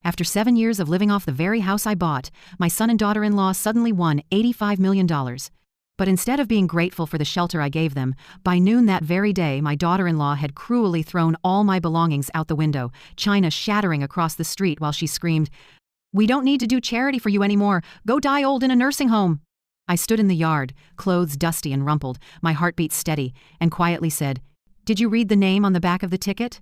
After 7 years of living off the very house I bought, my son and daughter-in-law suddenly won $85 million. But instead of being grateful for the shelter I gave them, by noon that very day my daughter-in-law had cruelly thrown all my belongings out the window, china shattering across the street while she screamed, "We don't need to do charity for you anymore. Go die old in a nursing home." I stood in the yard, clothes dusty and rumpled, my heartbeat steady, and quietly said, "Did you read the name on the back of the ticket?"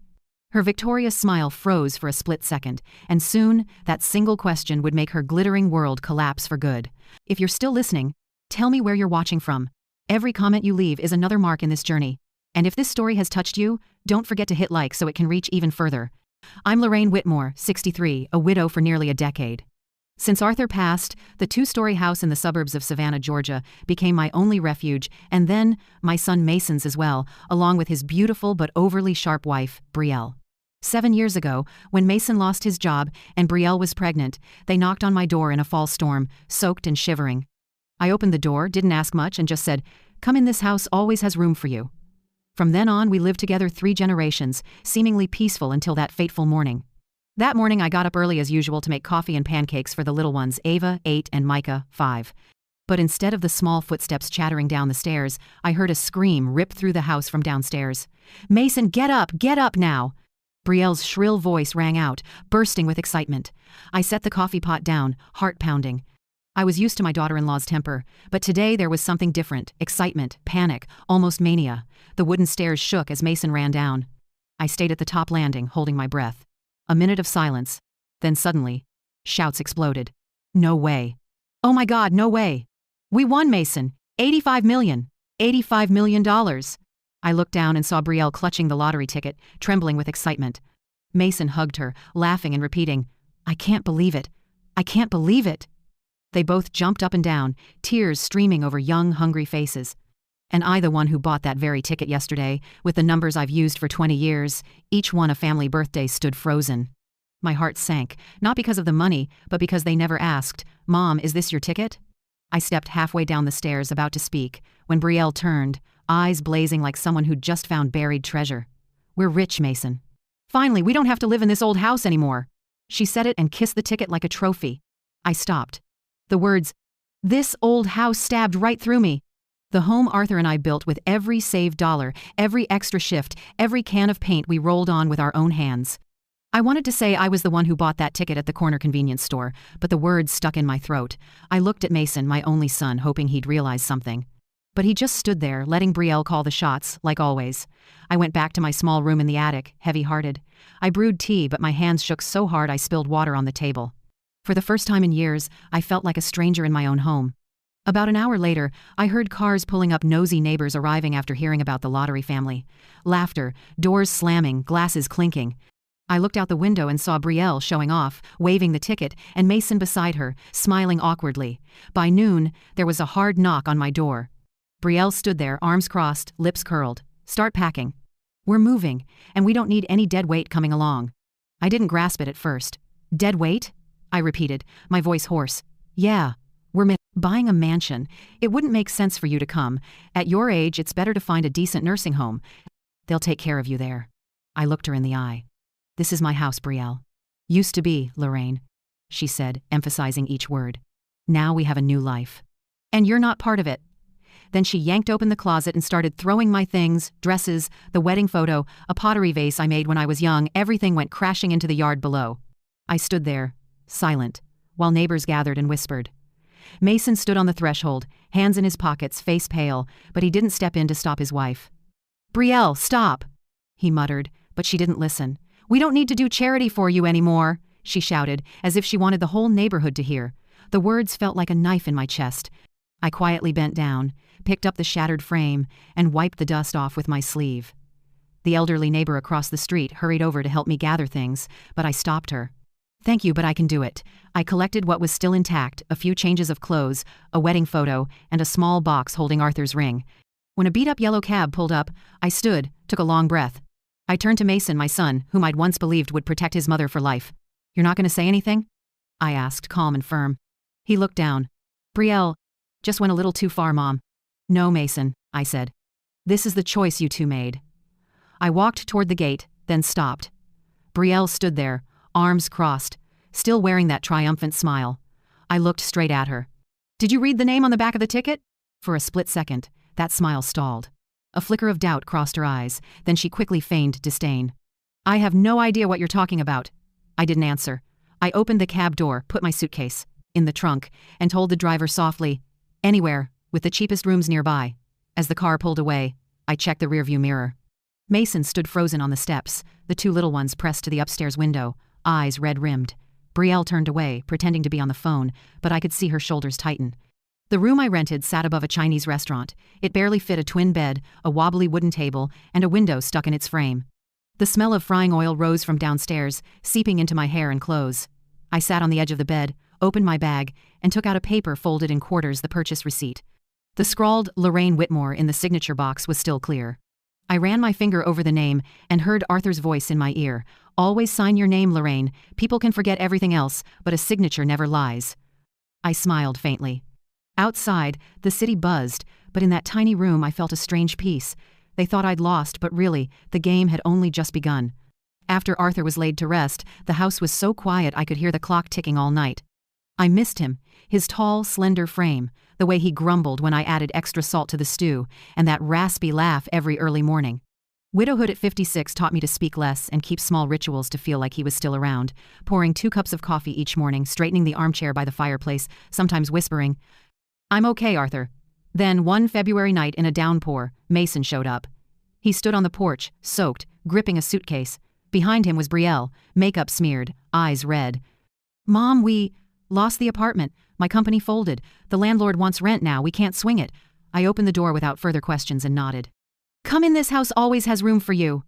Her victorious smile froze for a split second, and soon that single question would make her glittering world collapse for good. If you're still listening, tell me where you're watching from. Every comment you leave is another mark in this journey. And if this story has touched you, don't forget to hit like so it can reach even further. I'm Lorraine Whitmore, 63, a widow for nearly a decade. Since Arthur passed, the 2-story house in the suburbs of Savannah, Georgia, became my only refuge, and then my son Mason's as well, along with his beautiful but overly sharp wife, Brielle. 7 years ago, when Mason lost his job and Brielle was pregnant, they knocked on my door in a fall storm, soaked and shivering. I opened the door, didn't ask much, and just said, "Come in, this house always has room for you." From then on, we lived together 3 generations, seemingly peaceful until that fateful morning. That morning, I got up early as usual to make coffee and pancakes for the little ones, Ava, 8, and Micah, 5. But instead of the small footsteps chattering down the stairs, I heard a scream rip through the house from downstairs. "Mason, get up now!" Brielle's shrill voice rang out, bursting with excitement. I set the coffee pot down, heart pounding. I was used to my daughter-in-law's temper, but today there was something different, excitement, panic, almost mania. The wooden stairs shook as Mason ran down. I stayed at the top landing, holding my breath. A minute of silence. Then suddenly, shouts exploded. "No way. Oh my God, no way. We won, Mason. $85 million. $85 million. I looked down and saw Brielle clutching the lottery ticket, trembling with excitement. Mason hugged her, laughing and repeating, "I can't believe it. I can't believe it." They both jumped up and down, tears streaming over young, hungry faces. And I, the one who bought that very ticket yesterday, with the numbers I've used for 20 years, each one a family birthday, stood frozen. My heart sank, not because of the money, but because they never asked, "Mom, is this your ticket?" I stepped halfway down the stairs, about to speak, when Brielle turned, eyes blazing like someone who'd just found buried treasure. "We're rich, Mason. Finally, we don't have to live in this old house anymore." She said it and kissed the ticket like a trophy. I stopped. The words, "this old house," stabbed right through me. The home Arthur and I built with every saved dollar, every extra shift, every can of paint we rolled on with our own hands. I wanted to say I was the one who bought that ticket at the corner convenience store, but the words stuck in my throat. I looked at Mason, my only son, hoping he'd realize something. But he just stood there, letting Brielle call the shots, like always. I went back to my small room in the attic, heavy-hearted. I brewed tea, but my hands shook so hard I spilled water on the table. For the first time in years, I felt like a stranger in my own home. About an hour later, I heard cars pulling up, nosy neighbors arriving after hearing about the lottery family. Laughter, doors slamming, glasses clinking. I looked out the window and saw Brielle showing off, waving the ticket, and Mason beside her, smiling awkwardly. By noon, there was a hard knock on my door. Brielle stood there, arms crossed, lips curled. "Start packing. We're moving, and we don't need any dead weight coming along." I didn't grasp it at first. "Dead weight?" I repeated, my voice hoarse. "Yeah, we're buying a mansion. It wouldn't make sense for you to come. At your age, it's better to find a decent nursing home. They'll take care of you there." I looked her in the eye. "This is my house, Brielle. Used to be, Lorraine," she said, emphasizing each word. "Now we have a new life. And you're not part of it." Then she yanked open the closet and started throwing my things, dresses, the wedding photo, a pottery vase I made when I was young. Everything went crashing into the yard below. I stood there, silent, while neighbors gathered and whispered. Mason stood on the threshold, hands in his pockets, face pale, but he didn't step in to stop his wife. "Brielle, stop," he muttered, but she didn't listen. "We don't need to do charity for you anymore," she shouted, as if she wanted the whole neighborhood to hear. The words felt like a knife in my chest. I quietly bent down, picked up the shattered frame, and wiped the dust off with my sleeve. The elderly neighbor across the street hurried over to help me gather things, but I stopped her. "Thank you, but I can do it." I collected what was still intact, a few changes of clothes, a wedding photo, and a small box holding Arthur's ring. When a beat-up yellow cab pulled up, I stood, took a long breath. I turned to Mason, my son, whom I'd once believed would protect his mother for life. "You're not going to say anything?" I asked, calm and firm. He looked down. "Brielle, just went a little too far, Mom." "No, Mason," I said. "This is the choice you two made." I walked toward the gate, then stopped. Brielle stood there, arms crossed, still wearing that triumphant smile. I looked straight at her. "Did you read the name on the back of the ticket?" For a split second, that smile stalled. A flicker of doubt crossed her eyes, then she quickly feigned disdain. "I have no idea what you're talking about." I didn't answer. I opened the cab door, put my suitcase in the trunk, and told the driver softly, "Anywhere, with the cheapest rooms nearby." As the car pulled away, I checked the rearview mirror. Mason stood frozen on the steps, the two little ones pressed to the upstairs window, eyes red-rimmed. Brielle turned away, pretending to be on the phone, but I could see her shoulders tighten. The room I rented sat above a Chinese restaurant. It barely fit a twin bed, a wobbly wooden table, and a window stuck in its frame. The smell of frying oil rose from downstairs, seeping into my hair and clothes. I sat on the edge of the bed, opened my bag, and took out a paper folded in quarters, the purchase receipt. The scrawled Lorraine Whitmore in the signature box was still clear. I ran my finger over the name and heard Arthur's voice in my ear. "Always sign your name, Lorraine. People can forget everything else, but a signature never lies." I smiled faintly. Outside, the city buzzed, but in that tiny room I felt a strange peace. They thought I'd lost, but really, the game had only just begun. After Arthur was laid to rest, the house was so quiet I could hear the clock ticking all night. I missed him, his tall, slender frame, the way he grumbled when I added extra salt to the stew, and that raspy laugh every early morning. Widowhood at 56 taught me to speak less and keep small rituals to feel like he was still around, pouring 2 cups of coffee each morning, straightening the armchair by the fireplace, sometimes whispering, "I'm okay, Arthur." Then, one February night in a downpour, Mason showed up. He stood on the porch, soaked, gripping a suitcase. Behind him was Brielle, makeup smeared, eyes red. "Mom, we lost the apartment. My company folded. The landlord wants rent now. We can't swing it." I opened the door without further questions and nodded. "Come in, this house always has room for you."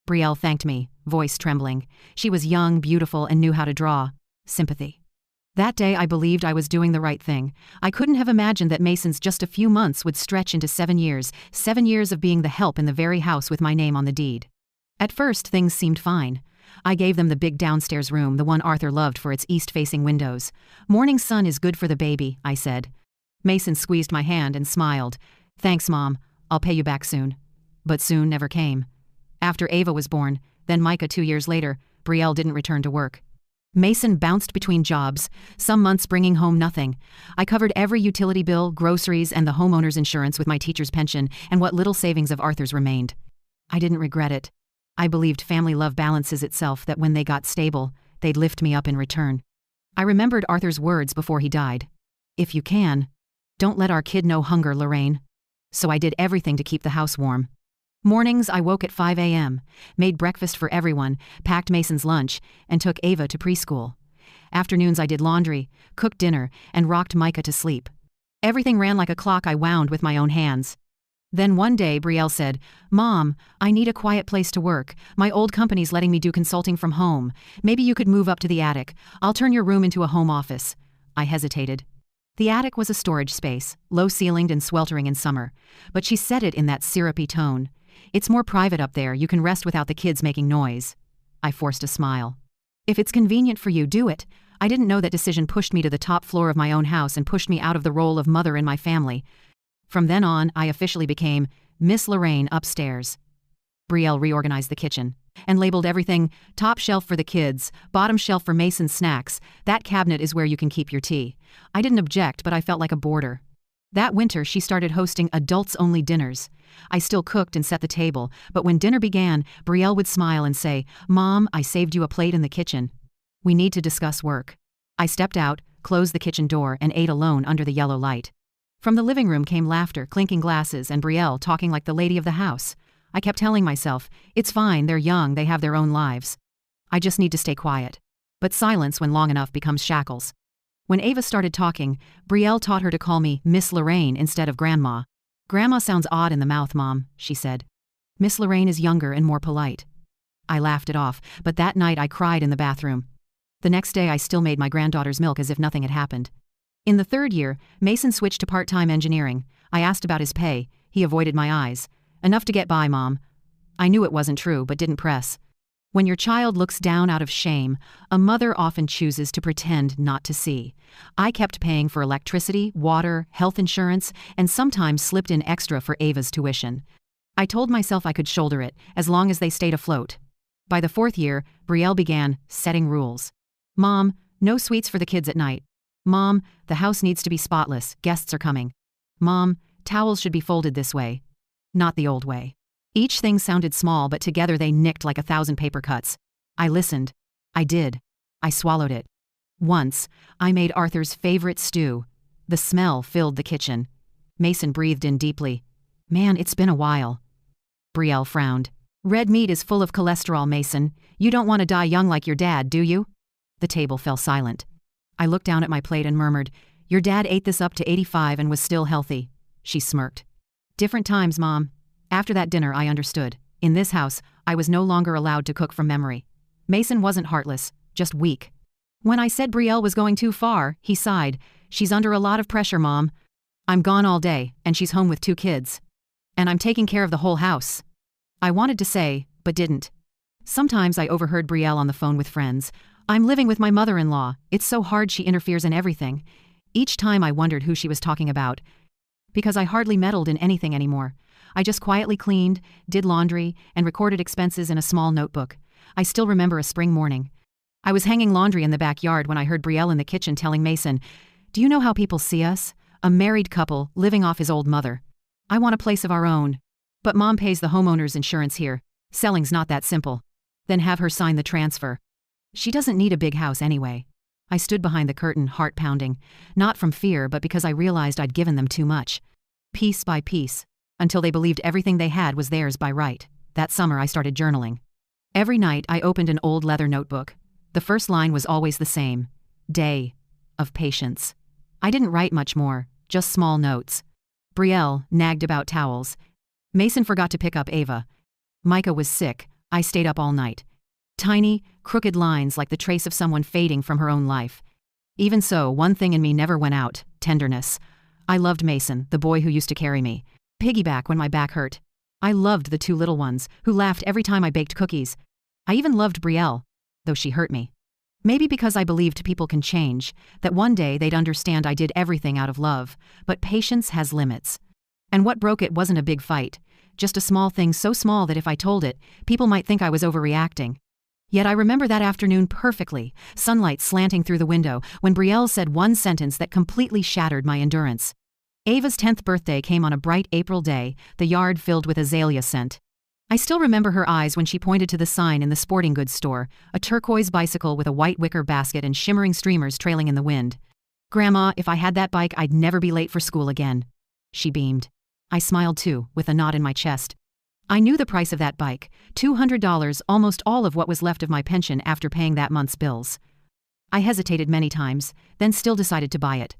Brielle thanked me, voice trembling. She was young, beautiful, and knew how to draw sympathy. That day I believed I was doing the right thing. I couldn't have imagined that Mason's just a few months would stretch into 7 years, 7 years of being the help in the very house with my name on the deed. At first, things seemed fine. I gave them the big downstairs room, the one Arthur loved for its east-facing windows. "Morning sun is good for the baby," I said. Mason squeezed my hand and smiled. "Thanks, Mom. I'll pay you back soon." But soon never came. After Ava was born, then Micah 2 years later, Brielle didn't return to work. Mason bounced between jobs, some months bringing home nothing. I covered every utility bill, groceries, and the homeowner's insurance with my teacher's pension and what little savings of Arthur's remained. I didn't regret it. I believed family love balances itself, that when they got stable, they'd lift me up in return. I remembered Arthur's words before he died. "If you can, don't let our kid know hunger, Lorraine." So I did everything to keep the house warm. Mornings, I woke at 5 a.m., made breakfast for everyone, packed Mason's lunch, and took Ava to preschool. Afternoons, I did laundry, cooked dinner, and rocked Micah to sleep. Everything ran like a clock I wound with my own hands. Then one day, Brielle said, "Mom, I need a quiet place to work. My old company's letting me do consulting from home. Maybe you could move up to the attic. I'll turn your room into a home office." I hesitated. The attic was a storage space, low-ceilinged and sweltering in summer, but she said it in that syrupy tone. "It's more private up there. You can rest without the kids making noise." I forced a smile. "If it's convenient for you, do it." I didn't know that decision pushed me to the top floor of my own house and pushed me out of the role of mother in my family. From then on, I officially became Miss Lorraine upstairs. Brielle reorganized the kitchen and labeled everything: top shelf for the kids, bottom shelf for Mason's snacks. That cabinet is where you can keep your tea. I didn't object, but I felt like a boarder. That winter, she started hosting adults-only dinners. I still cooked and set the table, but when dinner began, Brielle would smile and say, "Mom, I saved you a plate in the kitchen. We need to discuss work." I stepped out, closed the kitchen door, and ate alone under the yellow light. From the living room came laughter, clinking glasses, and Brielle talking like the lady of the house. I kept telling myself, "It's fine, they're young, they have their own lives. I just need to stay quiet." But silence, when long enough, becomes shackles. When Ava started talking, Brielle taught her to call me Miss Lorraine instead of Grandma. "Grandma sounds odd in the mouth, Mom," she said. "Miss Lorraine is younger and more polite." I laughed it off, but that night I cried in the bathroom. The next day I still made my granddaughter's milk as if nothing had happened. In the 3rd year, Mason switched to part-time engineering. I asked about his pay. He avoided my eyes. "Enough to get by, Mom." I knew it wasn't true, but didn't press. When your child looks down out of shame, a mother often chooses to pretend not to see. I kept paying for electricity, water, health insurance, and sometimes slipped in extra for Ava's tuition. I told myself I could shoulder it, as long as they stayed afloat. By the 4th year, Brielle began setting rules. "Mom, No sweets for the kids at night. Mom, the house needs to be spotless, guests are coming. Mom, towels should be folded this way. Not the old way. Each thing sounded small, but together they nicked like 1,000 paper cuts. I listened. I did. I swallowed it. Once, I made Arthur's favorite stew. The smell filled the kitchen. Mason breathed in deeply. Man, it's been a while. Brielle frowned. Red meat is full of cholesterol, Mason. You don't want to die young like your dad, do you? The table fell silent. I looked down at my plate and murmured, Your dad ate this up to 85 and was still healthy. She smirked. Different times, Mom. After that dinner, I understood. In this house, I was no longer allowed to cook from memory. Mason wasn't heartless, just weak. When I said Brielle was going too far, he sighed. She's under a lot of pressure, Mom. I'm gone all day, and she's home with 2 kids. And I'm taking care of the whole house. I wanted to say, but didn't. Sometimes I overheard Brielle on the phone with friends. I'm living with my mother-in-law. It's so hard she interferes in everything. Each time I wondered who she was talking about. Because I hardly meddled in anything anymore. I just quietly cleaned, did laundry, and recorded expenses in a small notebook. I still remember a spring morning. I was hanging laundry in the backyard when I heard Brielle in the kitchen telling Mason, Do you know how people see us? A married couple living off his old mother. I want a place of our own. But Mom pays the homeowner's insurance here. Selling's not that simple. Then have her sign the transfer. She doesn't need a big house anyway. I stood behind the curtain, heart pounding. Not from fear, but because I realized I'd given them too much. Piece by piece. Until they believed everything they had was theirs by right. That summer I started journaling. Every night I opened an old leather notebook. The first line was always the same. Day of patience. I didn't write much more, just small notes. Brielle nagged about towels. Mason forgot to pick up Ava. Micah was sick. I stayed up all night. Tiny, crooked lines like the trace of someone fading from her own life. Even so, one thing in me never went out, tenderness. I loved Mason, the boy who used to carry me. Piggyback when my back hurt. I loved the 2 little ones, who laughed every time I baked cookies. I even loved Brielle, though she hurt me. Maybe because I believed people can change, that one day they'd understand I did everything out of love, but patience has limits. And what broke it wasn't a big fight, just a small thing so small that if I told it, people might think I was overreacting. Yet I remember that afternoon perfectly, sunlight slanting through the window, when Brielle said one sentence that completely shattered my endurance. Ava's 10th birthday came on a bright April day, the yard filled with azalea scent. I still remember her eyes when she pointed to the sign in the sporting goods store, a turquoise bicycle with a white wicker basket and shimmering streamers trailing in the wind. Grandma, if I had that bike, I'd never be late for school again. She beamed. I smiled too, with a knot in my chest. I knew the price of that bike, $200, almost all of what was left of my pension after paying that month's bills. I hesitated many times, then still decided to buy it.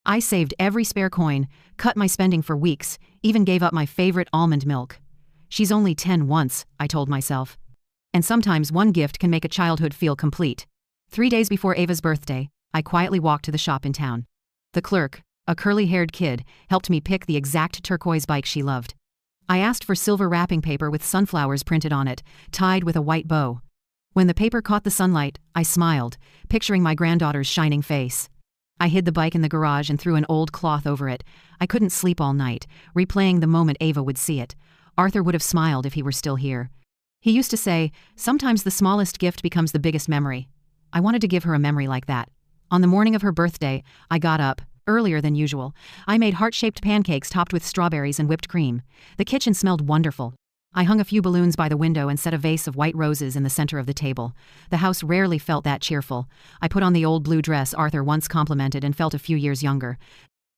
I saved every spare coin, cut my spending for weeks, even gave up my favorite almond milk. She's only 10 once, I told myself. And sometimes one gift can make a childhood feel complete. 3 days before Ava's birthday, I quietly walked to the shop in town. The clerk, a curly-haired kid, helped me pick the exact turquoise bike she loved. I asked for silver wrapping paper with sunflowers printed on it, tied with a white bow. When the paper caught the sunlight, I smiled, picturing my granddaughter's shining face. I hid the bike in the garage and threw an old cloth over it. I couldn't sleep all night, replaying the moment Ava would see it. Arthur would have smiled if he were still here. He used to say, sometimes the smallest gift becomes the biggest memory. I wanted to give her a memory like that. On the morning of her birthday, I got up, earlier than usual. I made heart-shaped pancakes topped with strawberries and whipped cream. The kitchen smelled wonderful. I hung a few balloons by the window and set a vase of white roses in the center of the table. The house rarely felt that cheerful. I put on the old blue dress Arthur once complimented and felt a few years younger.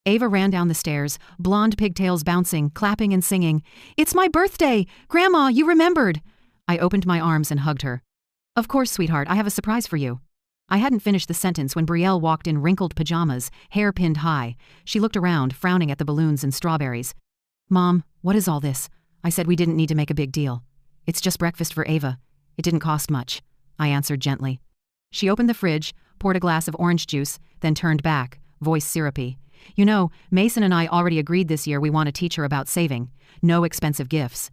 Ava ran down the stairs, blonde pigtails bouncing, clapping and singing. "It's my birthday! Grandma, you remembered!" I opened my arms and hugged her. "Of course, sweetheart, I have a surprise for you." I hadn't finished the sentence when Brielle walked in wrinkled pajamas, hair pinned high. She looked around, frowning at the balloons and strawberries. "Mom, what is all this?" I said we didn't need to make a big deal. "It's just breakfast for Ava. It didn't cost much," I answered gently. She opened the fridge, poured a glass of orange juice, then turned back, voice syrupy. "You know, Mason and I already agreed this year we want to teach her about saving. No expensive gifts.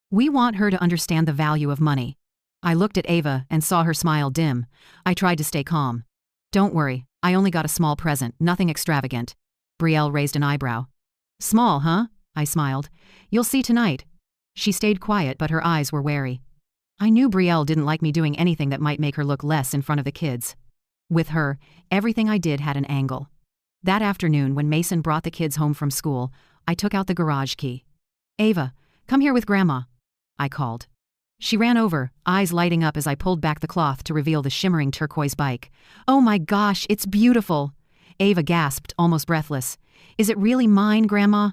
We want her to understand the value of money." I looked at Ava and saw her smile dim. I tried to stay calm. "Don't worry, I only got a small present, nothing extravagant." Brielle raised an eyebrow. "Small, huh?" I smiled. "You'll see tonight." She stayed quiet, but her eyes were wary. I knew Brielle didn't like me doing anything that might make her look less in front of the kids. With her, everything I did had an angle. That afternoon, when Mason brought the kids home from school, I took out the garage key. "Ava, come here with Grandma," I called. She ran over, eyes lighting up as I pulled back the cloth to reveal the shimmering turquoise bike. "Oh my gosh, it's beautiful!" Ava gasped, almost breathless. "Is it really mine, Grandma?"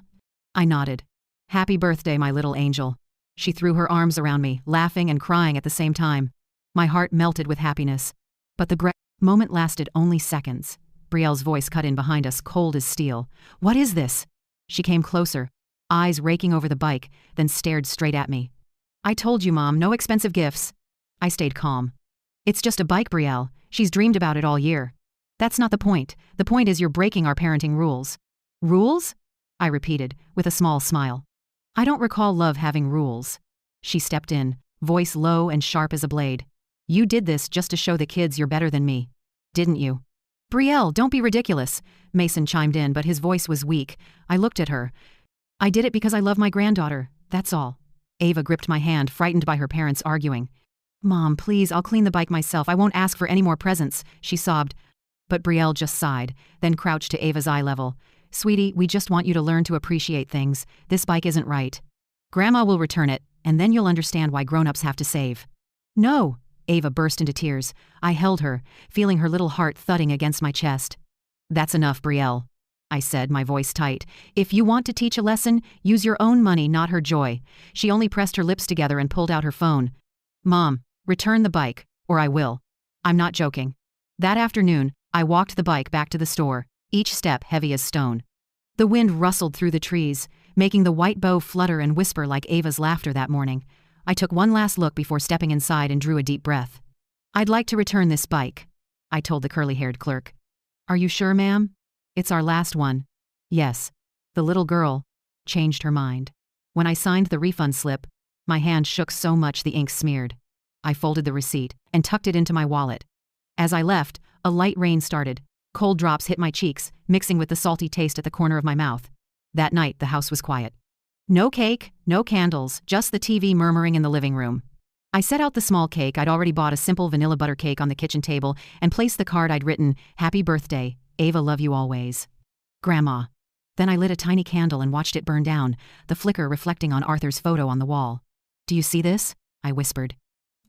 I nodded. "Happy birthday, my little angel." She threw her arms around me, laughing and crying at the same time. My heart melted with happiness. But the moment lasted only seconds. Brielle's voice cut in behind us, cold as steel. "What is this?" She came closer, eyes raking over the bike, then stared straight at me. "I told you, Mom, no expensive gifts." I stayed calm. "It's just a bike, Brielle. She's dreamed about it all year." "That's not the point. The point is you're breaking our parenting rules." "Rules?" I repeated, with a small smile. "I don't recall love having rules." She stepped in, voice low and sharp as a blade. "You did this just to show the kids you're better than me, didn't you?" "Brielle, don't be ridiculous," Mason chimed in, but his voice was weak. I looked at her. "I did it because I love my granddaughter, that's all." Ava gripped my hand, frightened by her parents arguing. "Mom, please, I'll clean the bike myself. I won't ask for any more presents," she sobbed. But Brielle just sighed, then crouched to Ava's eye level. "Sweetie, we just want you to learn to appreciate things. This bike isn't right. Grandma will return it, and then you'll understand why grown-ups have to save." "No!" Ava burst into tears. I held her, feeling her little heart thudding against my chest. "That's enough, Brielle," I said, my voice tight. "If you want to teach a lesson, use your own money, not her joy." She only pressed her lips together and pulled out her phone. "Mom, return the bike, or I will." I'm not joking. That afternoon, I walked the bike back to the store, each step heavy as stone. The wind rustled through the trees, making the white bow flutter and whisper like Ava's laughter that morning. I took one last look before stepping inside and drew a deep breath. "I'd like to return this bike," I told the curly-haired clerk. "Are you sure, ma'am?" "It's our last one." "Yes." The little girl changed her mind. When I signed the refund slip, my hand shook so much the ink smeared. I folded the receipt and tucked it into my wallet. As I left, a light rain started. Cold drops hit my cheeks, mixing with the salty taste at the corner of my mouth. That night, the house was quiet. No cake, no candles, just the TV murmuring in the living room. I set out the small cake. I'd already bought a simple vanilla butter cake on the kitchen table and placed the card I'd written, "Happy birthday, Ava, love you always. Grandma." Then I lit a tiny candle and watched it burn down, the flicker reflecting on Arthur's photo on the wall. "Do you see this?" I whispered.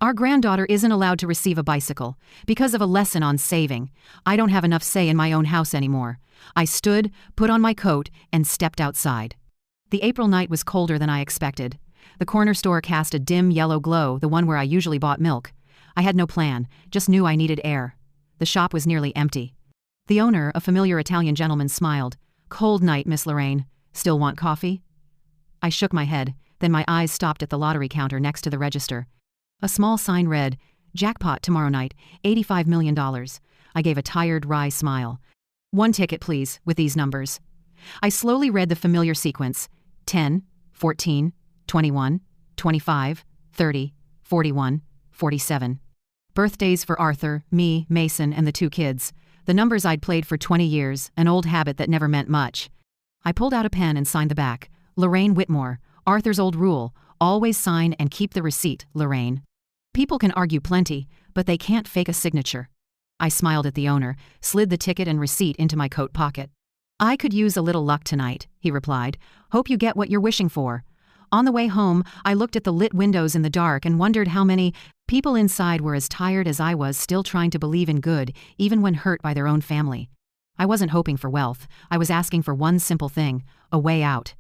"Our granddaughter isn't allowed to receive a bicycle because of a lesson on saving. I don't have enough say in my own house anymore." I stood, put on my coat, and stepped outside. The April night was colder than I expected. The corner store cast a dim yellow glow, the one where I usually bought milk. I had no plan, just knew I needed air. The shop was nearly empty. The owner, a familiar Italian gentleman, smiled. "Cold night, Miss Lorraine. Still want coffee?" I shook my head, then my eyes stopped at the lottery counter next to the register. A small sign read, "Jackpot tomorrow night, $85 million. I gave a tired, wry smile. "One ticket, please, with these numbers." I slowly read the familiar sequence. 10, 14, 21, 25, 30, 41, 47. Birthdays for Arthur, me, Mason, and the two kids. The numbers I'd played for 20 years, an old habit that never meant much. I pulled out a pen and signed the back. "Lorraine Whitmore, Arthur's old rule. Always sign and keep the receipt, Lorraine." People can argue plenty, but they can't fake a signature. I smiled at the owner, slid the ticket and receipt into my coat pocket. "I could use a little luck tonight," he replied. "Hope you get what you're wishing for." On the way home, I looked at the lit windows in the dark and wondered how many people inside were as tired as I was, still trying to believe in good, even when hurt by their own family. I wasn't hoping for wealth. I was asking for one simple thing, a way out.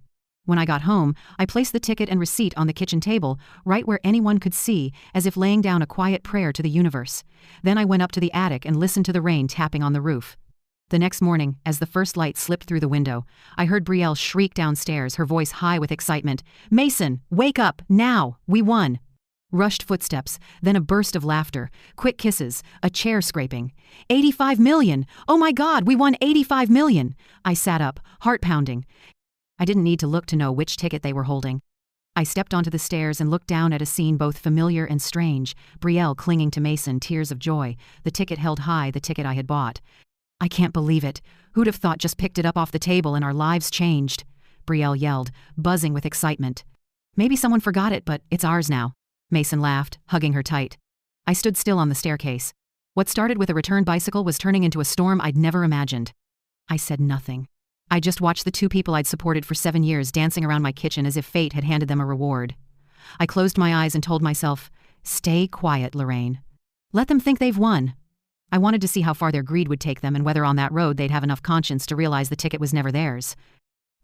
When I got home, I placed the ticket and receipt on the kitchen table, right where anyone could see, as if laying down a quiet prayer to the universe. Then I went up to the attic and listened to the rain tapping on the roof. The next morning, as the first light slipped through the window, I heard Brielle shriek downstairs, her voice high with excitement. "Mason, wake up, now! We won!" Rushed footsteps, then a burst of laughter, quick kisses, a chair scraping. $85 million! Oh my God, we won $85 million! I sat up, heart pounding. I didn't need to look to know which ticket they were holding. I stepped onto the stairs and looked down at a scene both familiar and strange. Brielle clinging to Mason, tears of joy, the ticket held high, the ticket I had bought. "I can't believe it. Who'd have thought just picked it up off the table and our lives changed?" Brielle yelled, buzzing with excitement. "Maybe someone forgot it, but it's ours now." Mason laughed, hugging her tight. I stood still on the staircase. What started with a return bicycle was turning into a storm I'd never imagined. I said nothing. I just watched the two people I'd supported for 7 years dancing around my kitchen as if fate had handed them a reward. I closed my eyes and told myself, "Stay quiet, Lorraine. Let them think they've won." I wanted to see how far their greed would take them and whether on that road they'd have enough conscience to realize the ticket was never theirs.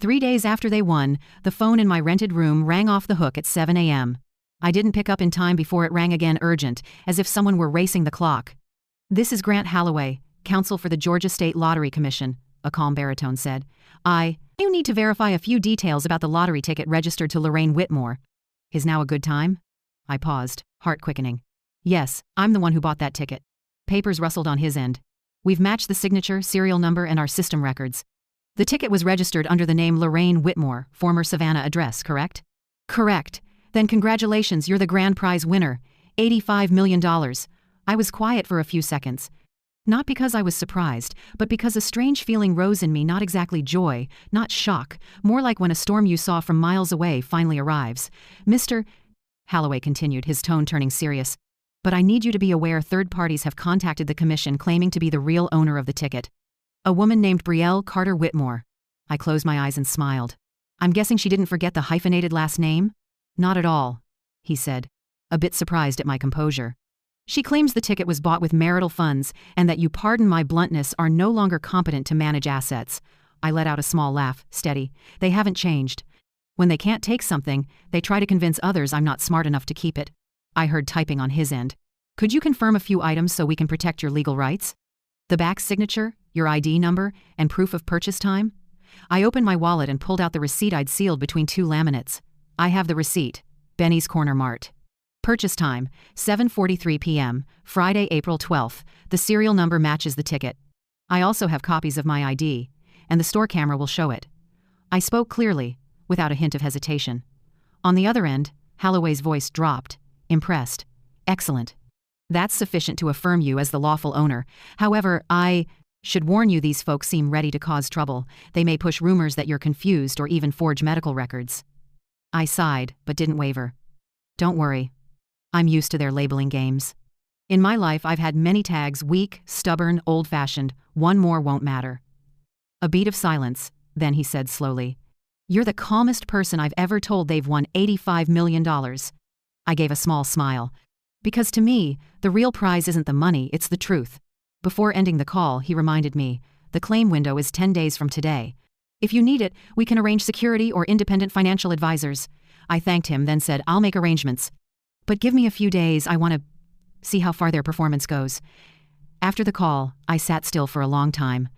3 days after they won, the phone in my rented room rang off the hook at 7 a.m. I didn't pick up in time before it rang again urgent, as if someone were racing the clock. "This is Grant Holloway, counsel for the Georgia State Lottery Commission," a calm baritone said. You need to verify a few details about the lottery ticket registered to Lorraine Whitmore. Is now a good time?" I paused, heart quickening. "Yes, I'm the one who bought that ticket." Papers rustled on his end. "We've matched the signature, serial number, and our system records. The ticket was registered under the name Lorraine Whitmore, former Savannah address, correct?" "Correct. Then congratulations, you're the grand prize winner, $85 million. I was quiet for a few seconds. Not because I was surprised, but because a strange feeling rose in me, not exactly joy, not shock, more like when a storm you saw from miles away finally arrives. "Mr. Holloway continued, his tone turning serious. "But I need you to be aware third parties have contacted the commission claiming to be the real owner of the ticket. A woman named Brielle Carter Whitmore." I closed my eyes and smiled. "I'm guessing she didn't forget the hyphenated last name?" "Not at all," he said, a bit surprised at my composure. "She claims the ticket was bought with marital funds and that you, pardon my bluntness, are no longer competent to manage assets." I let out a small laugh, steady. "They haven't changed. When they can't take something, they try to convince others I'm not smart enough to keep it." I heard typing on his end. "Could you confirm a few items so we can protect your legal rights? The back signature, your ID number, and proof of purchase time?" I opened my wallet and pulled out the receipt I'd sealed between 2 laminates. "I have the receipt. Benny's Corner Mart. Purchase time, 7:43 p.m., Friday, April 12th. The serial number matches the ticket. I also have copies of my ID, and the store camera will show it." I spoke clearly, without a hint of hesitation. On the other end, Holloway's voice dropped, impressed. "Excellent. That's sufficient to affirm you as the lawful owner. However, I should warn you, these folks seem ready to cause trouble. They may push rumors that you're confused or even forge medical records." I sighed, but didn't waver. "Don't worry. I'm used to their labeling games. In my life, I've had many tags: weak, stubborn, old-fashioned. One more won't matter." A beat of silence, then he said slowly, "You're the calmest person I've ever told they've won $85 million. I gave a small smile. "Because to me, the real prize isn't the money, it's the truth." Before ending the call, he reminded me, "The claim window is 10 days from today. If you need it, we can arrange security or independent financial advisors." I thanked him, then said, "I'll make arrangements. But give me a few days, I want to see how far their performance goes." After the call, I sat still for a long time.